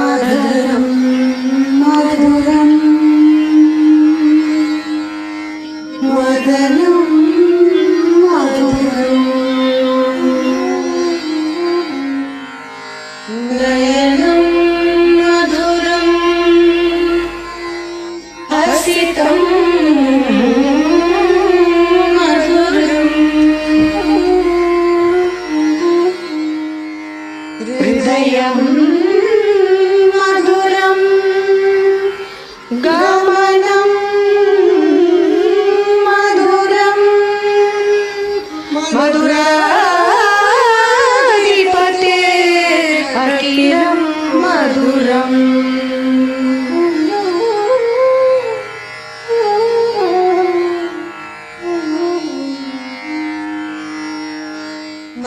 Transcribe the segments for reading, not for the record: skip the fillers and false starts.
అధరం మధురం వదనం మధురం నయనం మధురం హసితం హృదయం మధురం గమనం మధురం మధురాధిపతే అఖిలం మధురం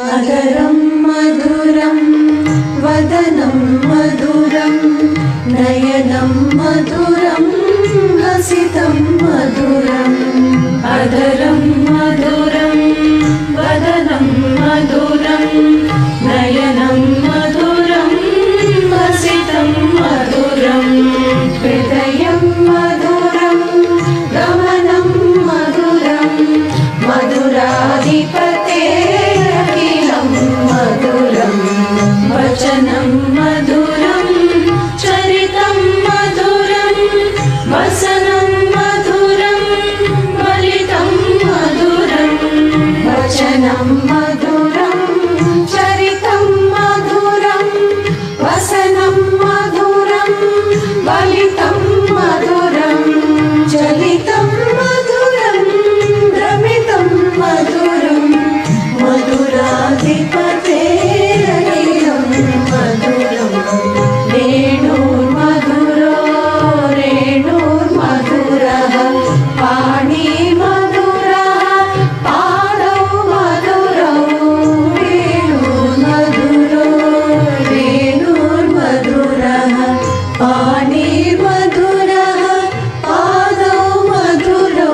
అధరం మధురం వదనం మధురం నయనం మధురం హసితం మధురం అధరం మధురం వదనం మధురం నయనం మధురం హసితం మధురం హృదయం మధురం గమనం మధురం మధురాధిపతే అఖిలం మధురం వచనం మధురం చరితం మధురం వసనం మధురం ఫలితం మధురం వచనం మధురం చరితం మధురం వసనం మధురం ఫలితం మధురం చలితం మధురం భ్రమితం మధురం మధురాధిపతే అఖిలం మధురం రేణుర్మధురో రేణుర్మధురః పాణి మధురః పాదౌ మధురౌ రేణుర్మధురో రేణుర్మధురః పాణి మధురః పాదౌ మధురౌ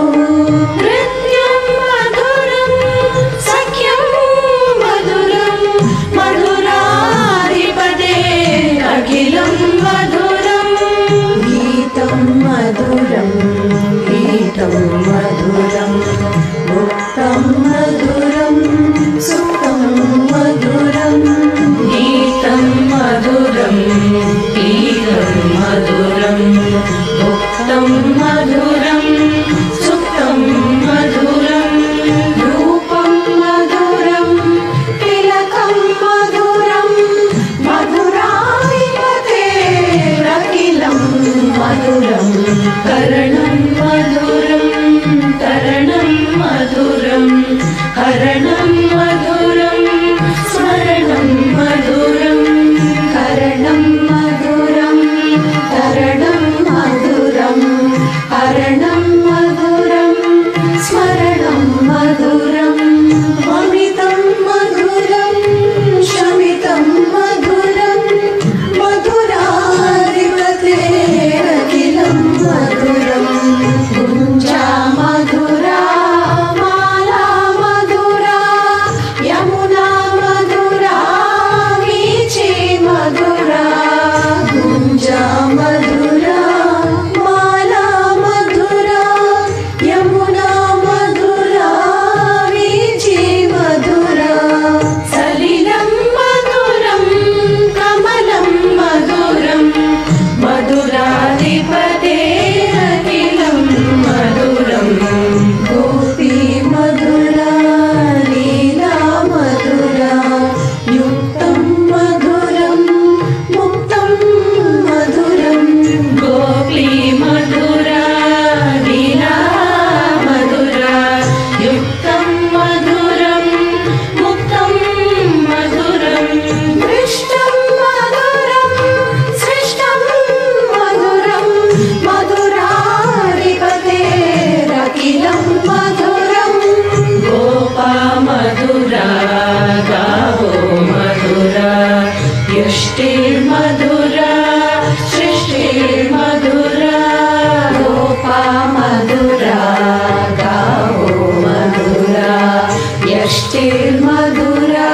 నృత్యం మధురం సఖ్యం మధురం మధురాధిపతే అఖిలం మధురం గీతం మధురం గీతం మధురం ముక్తం మధురం సుఖం మధురం గీతం మధురం గీతం మధురం ముక్తం మధురం సుఖం మధురం రూపం మధురం తిలకం మధురం మధురాధిపతే అఖిలం మధురం కరణం మధురం తరణం మధురం హరణం మధురం స్మరణం మధురం కరణం మధురం తరణం మధురం హరణం మధురం స్మరణం మధురం అమితం మధురం శమితం మధురం మధురాధిపతే అఖిలం మధురం గుంజా మధురా మాలా మధురా యమునా మధురా వీచి మధురా గుంజా మధురా మాలా మధురా యమునా మధురా వీచి మధురా సలిలం మధురం కమలం మధురం మధురాధిపతే అఖిలం మధురం గోపీ మధురా లీలా మధురా యుక్తం మధురం ముక్తం మధురం గోపీ మధురా లీలా మధురా యుక్తం మధురం ముక్తం మధురం దృష్టం మధురం సృష్టం మధురం మధురాధిపతే అఖిలం మధురం గోపా మధురా గావో మధురా యష్టిర్మధురా సృష్టిర్మధురా గోపా మధురా గావో మధురా యష్టిర్మధురా